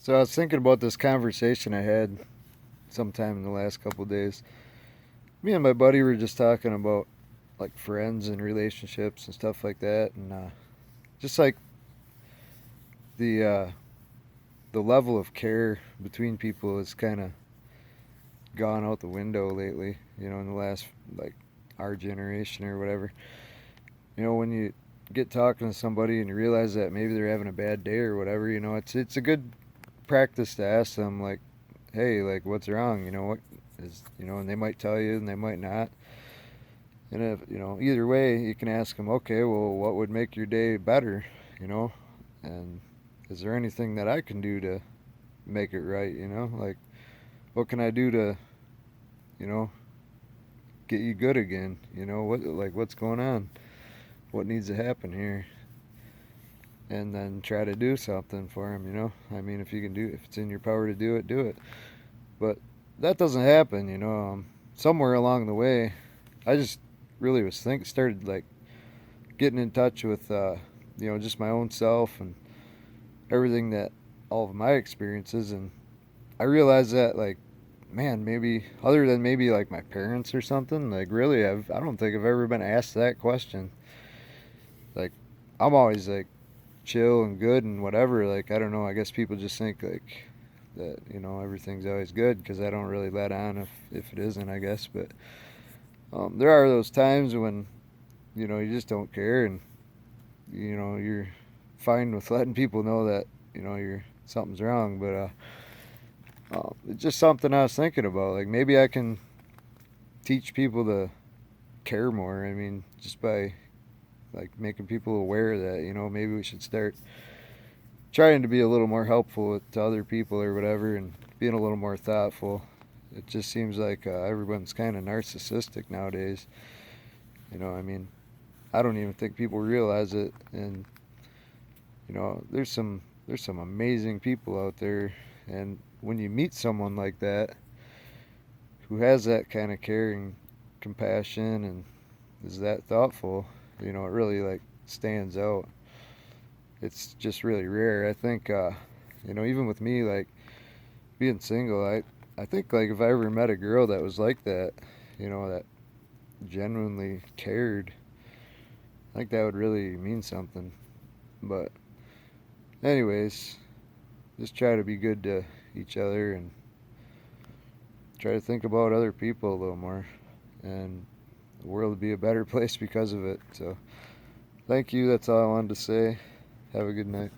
So I was thinking about this conversation I had sometime in the last couple of days. Me and my buddy were just talking about like friends and relationships and stuff like that, and just like the uh, the level of care between people has kind of gone out the window lately. In the last like our generation or whatever. When you get talking to somebody and you realize that maybe they're having a bad day or whatever, it's a good practice to ask them like, hey, like what's wrong? What is, and they might tell you and they might not. And if, either way, you can ask them, okay, well, what would make your day better? You know, and is there anything that I can do to make it right? Like what can I do to, you know, get you good again? What's going on? What needs to happen here? And then try to do something for them. I mean, if you can do, if it's in your power to do it, do it. But that doesn't happen. Somewhere along the way, I just really started like getting in touch with just my own self and everything that all of my experiences, and I realized that like, man, maybe other than maybe like my parents or something, like really I don't think I've ever been asked that question. Like I'm always like chill and good and whatever. Like I don't know, I guess people just think like that everything's always good because I don't really let on if it isn't, I guess. But there are those times when you just don't care, and you're fine with letting people know that you're something's wrong. But it's just something I was thinking about. Like maybe I can teach people to care more. I mean, just by like making people aware that maybe we should start trying to be a little more helpful to other people or whatever, and being a little more thoughtful. It just seems like everyone's kind of narcissistic nowadays. I mean, I don't even think people realize it, and there's some amazing people out there, and when you meet someone like that who has that kind of caring compassion and is that thoughtful, it really like stands out. It's just really rare. I think even with me, like being single, I think like if I ever met a girl that was like that, that genuinely cared, I think that would really mean something. But anyways, just try to be good to each other and try to think about other people a little more, and the world would be a better place because of it. So thank you. That's all I wanted to say. Have a good night.